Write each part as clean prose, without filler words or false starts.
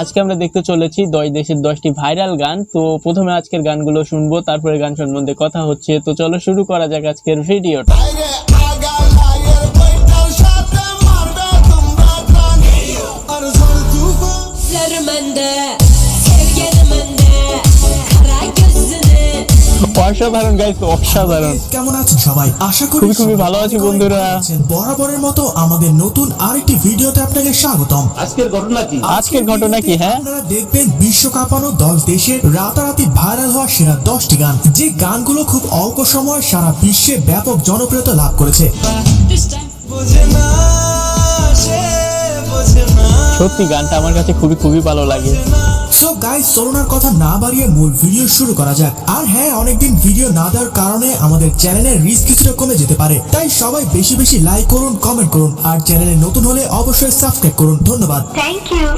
আজকে আমরা দেখতে চলেছি 10 দেশের 10টি ভাইরাল গান। তো প্রথমে আজকের গানগুলো শুনবো, তারপরে গান সম্বন্ধে কথা হচ্ছে। তো চলো শুরু করা যাক আজকের ভিডিওটা। অসাধারণ গাইস, অসাধারণ। কেমন আছেন সবাই? আশা করি খুবই ভালো আছি বন্ধুরা। বরাবরের মতো আমাদের নতুন আরেকটি ভিডিওতে আপনাকে স্বাগতম। আজকের ঘটনা কি? হ্যাঁ, আপনারা দেখবেন বিশ্ব কাঁপানো 10 দেশের রাতারাতি ভাইরাল হওয়া সেরা 10টি গান, যে গানগুলো খুব অল্প সময় সারা বিশ্বে ব্যাপক জনপ্রিয়তা লাভ করেছে। সত্যি গানটা আমার কাছে খুবই ভালো লাগে। সো গাইস, চলুন আর কথা না বাড়িয়ে মূল ভিডিও শুরু করা যাক। আর হ্যাঁ, অনেকদিন ভিডিও না দেওয়ার কারণে আমাদের চ্যানেলের রিচ কিছুটা কমে যেতে পারে, তাই সবাই বেশি বেশি লাইক করুন, কমেন্ট করুন, আর চ্যানেলে নতুন হলে অবশ্যই সাবস্ক্রাইব করুন। ধন্যবাদ। Thank you.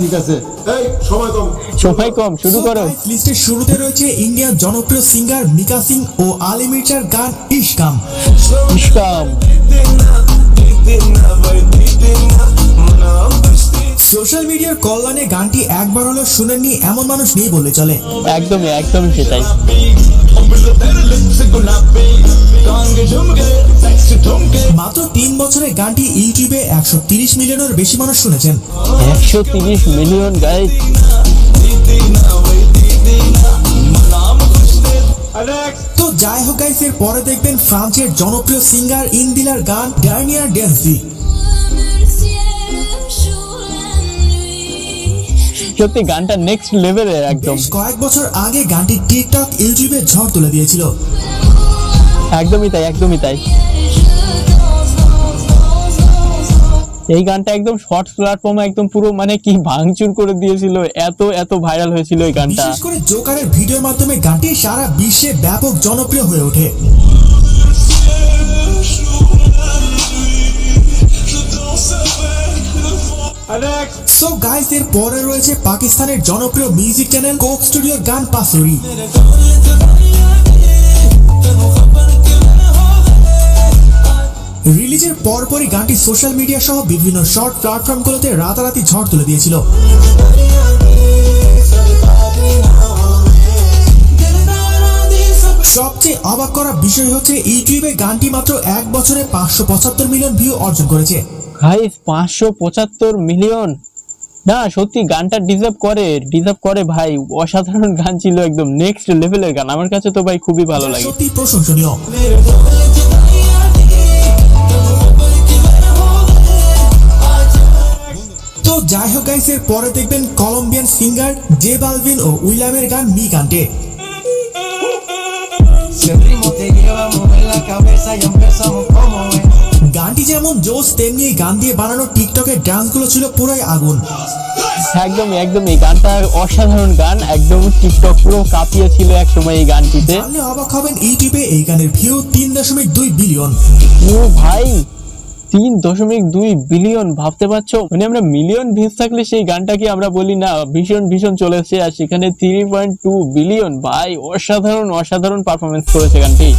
ঠিক আছে। এই সময় কম, শুরু করো। লিস্টের শুরুতে রয়েছে ইন্ডিয়ান জনপ্রিয় সিঙ্গার মিকা সিং ও আলী মির্জার গান ইশকাম। সোশ্যাল মিডিয়ার কল্যাণে গানটি একবার হলো শুনেননি এমন মানুষ নেই বললে চলে। একদমই সেটাই। মাত্র 3 বছরে গানটি ইউটিউবে 130 মিলিয়নের বেশি মানুষ শুনেছেন। 130 মিলিয়ন গাইস। তো যাই হোক গাইস, এর পরে দেখবেন ফ্রান্সের জনপ্রিয় সিঙ্গার ইন্দিলার গান ডার্নিয়ার ড্যান্সি। সত্যি গানটা নেক্সট লেভেলের একদম। কয়েক বছর আগে গানটি টিকটক ইউটিউবে ঝড় তুলে দিয়েছিল। একদমই তাই। এই গানটা একদম শর্টস প্ল্যাটফর্মে একদম পুরো মানে কি ভাঙচুর করে দিয়েছিল, এত ভাইরাল হয়েছিল এই গানটা। বিশেষ করে জোকারের ভিডিওর মাধ্যমে গানটি সারা বিশ্বে ব্যাপক জনপ্রিয় হয়ে ওঠে। সো গাইস, এর পরে রয়েছে পাকিস্তানের জনপ্রিয় মিউজিক চ্যানেল কোক স্টুডিওর গান পাসুরি। রিলিজের পরপরই গানটি সোশ্যাল মিডিয়া সহ বিভিন্ন শর্ট প্ল্যাটফর্মগুলোতে রাতারাতি ঝড় তুলে দিয়েছিল। সবচেয়ে অবাক করা বিষয় হচ্ছে ইউটিউবে গানটি মাত্র 1 বছরে 575 মিলিয়ন ভিউ অর্জন করেছে। Guys 575 million! না সত্যি গানটা ডিজার্ভ করে ভাই। অসাধারণ গান ছিল, একদম নেক্সট লেভেলের গান। আমার কাছে তো ভাই খুবই ভালো লাগে, সত্যি প্রশংসনীয়। তো যাই হোক গাইস, এর পরে দেখবেন কলম্বিয়ান সিঙ্গার জে বালভিন ও উইলিয়ামের গান মি কান্টে। গানটি যেমন জোস, তেমনি এই গান দিয়ে বানানো টিকটকের ডান্সগুলো ছিল পুরোই আগুন। একদমই গানটা অসাধারণ গান, একদম টিকটক পুরো কাঁপিয়েছিল এক সময় এই গানটিতে। জানলে অবাক হবেন, ইউটিউবে এই গানের ভিউ 3.2 বিলিয়ন। ও ভাই, 3.2 বিলিয়ন! ভাবতে পারছো? মানে আমরা মিলিয়ন ভিউজ থাকলে সেই গানটাকে আমরা বলি না ভীষণ চলেছে, আর সেখানে 3.2 বিলিয়ন! ভাই অসাধারণ পারফরমেন্স করেছে গানটি।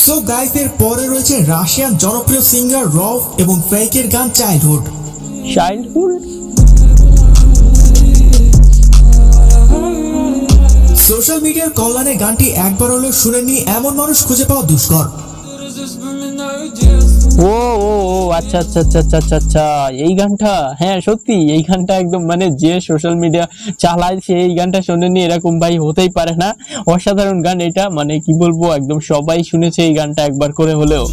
সো গাইস, এর পরে রয়েছে রাশিয়ান জনপ্রিয় সিঙ্গার রফ এবং ফেকের গান চাইল্ডহুড। সোশ্যাল মিডিয়ার কল্যাণে গানটি একবার হলেও শুনেননি এমন মানুষ খুঁজে পাওয়া দুষ্কর। ও আচ্ছা, এই গানটা, হ্যাঁ সত্যি এই গানটা একদম মানে যে সোশ্যাল মিডিয়া চালায় সে এই গানটা শোনেনি এরকম ভাই হতেই পারে না। অসাধারণ গান এটা, মানে কি বলবো, একদম সবাই শুনেছে এই গানটা একবার করে হলেও।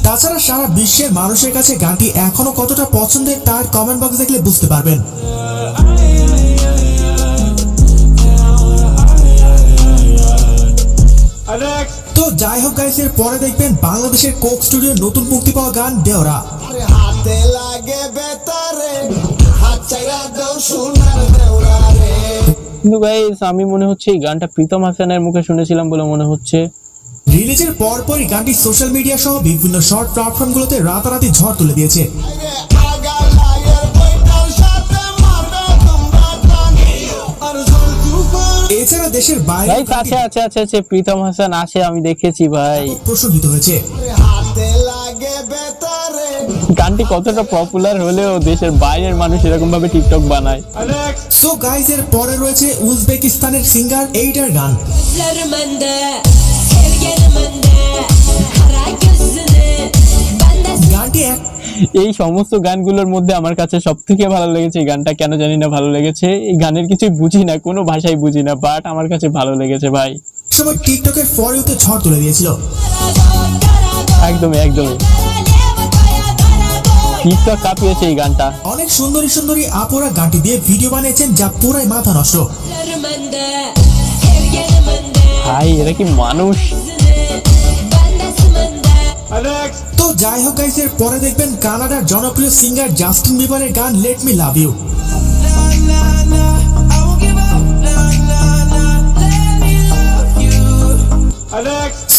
তাছাড়া সারা বিশ্বের মানুষের কাছে গানটি এখনো কতটা পছন্দের তার কমেন্ট বক্স দেখলে বুঝতে পারবেন। তো যাই হোক গাইস, এর পরে দেখবেন বাংলাদেশের কোক স্টুডিওর নতুন মুক্তি পাওয়া গান দেওরা। কিন্তু গাইস আমি মনে হচ্ছে এই গানটা প্রীতম হাসানের মুখে শুনেছিলাম বলে মনে হচ্ছে। রিলিজের পরপরই গানটি সোশ্যাল মিডিয়া সহ বিভিন্ন শর্ট প্ল্যাটফর্মগুলোতে রাতারাতি ঝড় তুলে দিয়েছে। এছাড়া দেশের বাইরে ভাই আছে আছে আছে আছে প্রীতম হাসান আছে, আমি দেখেছি ভাই। প্রশংসিত হয়েছে। গানটি কতটা পপুলার হলেও দেশের বাইরের মানুষ এরকম ভাবে টিকটক বানায়। সো গাইস, এর পরে রয়েছে উজবেকিস্তানের সিঙ্গার এইটার গান। গানটি এই সমস্ত গানগুলোর মধ্যে আমার কাছে সব থেকে ভালো লেগেছে এই গানটা, কেন জানি না ভালো লেগেছে। এই গানের কিছুই বুঝি না, কোনো ভাষাই বুঝি না, বাট আমার কাছে ভালো লেগেছে ভাই। সময় টিকটকের ফর ইউতে ঝড় তুলে দিয়েছিল। একদমই একদমই টিকটক কাঁপিয়েছে এই গানটা। অনেক সুন্দরী সুন্দরী আপুরা গানটি দিয়ে ভিডিও বানিয়েছেন, যা পুরাই মাথা নষ্ট। ভাই এরা কি মানুষ? তো যাই হোক গাইস, এর পরে দেখবেন কানাডার জনপ্রিয় সিঙ্গার জাস্টিন বিবারের গান let me love you.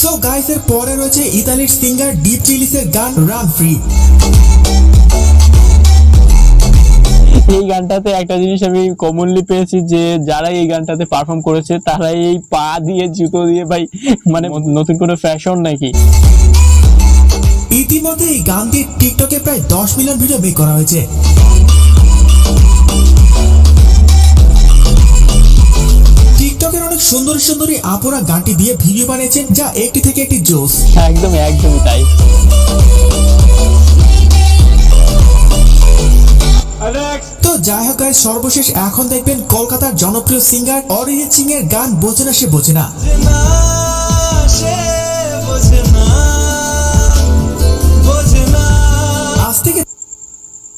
So guys, এর পরে রয়েছে ইতালির সিঙ্গার ডিপ চিলিসের গান রান ফ্রি। এই গানটাতে একটা জিনিস আমি কমনলি পেয়েছি, যে যারা এই গানটাতে পারফর্ম করেছে তারা এই পা দিয়ে জুতো দিয়ে ভাই মানে নতুন কোনো ফ্যাশন নাকি। ইতিমধ্যে এই গান দিয়ে টিকটকে প্রায় 10 মিলিয়ন ভিডিও মেক করা হয়েছে। টিকটকের অনেক সুন্দরী সুন্দরী আপুরা গানটি দিয়ে ভিডিও বানিয়েছেন, যা একটি থেকে একটি জোস। একদমই একদমই তাই। তো যাই হোক গাইস, সর্বশেষ এখন দেখবেন কলকাতার জনপ্রিয় সিঙ্গার অরিজিৎ সিং এর গান বোঝে না সে বোঝে না। আজ থেকে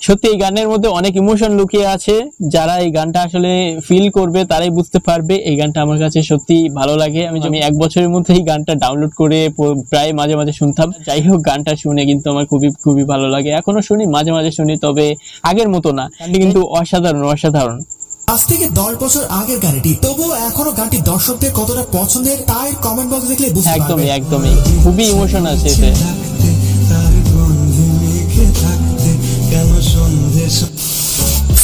সত্যি এই গানের মধ্যে অনেক ইমোশন লুকিয়ে আছে, যারা এই গানটা আসলে ফিল করবে তারাই বুঝতে পারবে। এই গানটা আমার কাছে সত্যি ভালো লাগে। আমি 1 বছরের মধ্যে এই গানটা ডাউনলোড করে প্রায় মাঝে মাঝে শুনতাম। যাই হোক, গানটা শুনে কিন্তু আমার খুবই খুবই ভালো লাগে, এখনো শুনি, মাঝে মাঝে শুনি, তবে আগের মতো না। গানটি কিন্তু অসাধারণ অসাধারণ। আজ থেকে 10 বছর আগের গানটি, তবুও এখনো গানটি দর্শকদের কতটা পছন্দের তাই কমেন্ট বক্সে দেখলে বুঝতে পারবেন। একদমই একদমই খুবই ইমোশন আছে এতে।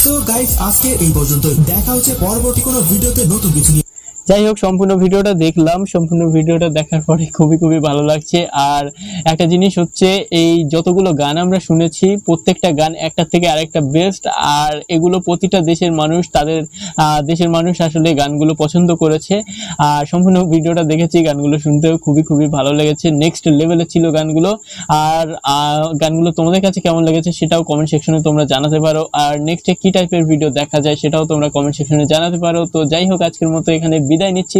সো গাইস, আজকে এই পর্যন্তই। দেখা হচ্ছে পরবর্তী কোনো ভিডিওতে নতুন কিছু নিয়ে। যাই হোক, সম্পূর্ণ ভিডিওটা দেখলাম, সম্পূর্ণ ভিডিওটা দেখার পরে খুবই খুবই ভালো লাগছে। আর একটা জিনিস হচ্ছে, এই যতগুলো গান আমরা শুনেছি প্রত্যেকটা গান একটা থেকে আরেকটা বেস্ট। আর এগুলো প্রতিটা দেশের মানুষ, তাদের দেশের মানুষ আসলে গানগুলো পছন্দ করেছে। আর সম্পূর্ণ ভিডিওটা দেখেছি, গানগুলো শুনতেও খুবই খুবই ভালো লেগেছে, নেক্সট লেভেলে ছিল গানগুলো। আর গানগুলো তোমাদের কাছে কেমন লেগেছে সেটাও কমেন্ট সেকশনে তোমরা জানাতে পারো। আর নেক্সটে কি টাইপের ভিডিও দেখা যায় সেটাও তোমরা কমেন্ট সেকশনে জানাতে পারো। তো যাই হোক, আজকের মতো এখানে বিদায় নিচ্ছি।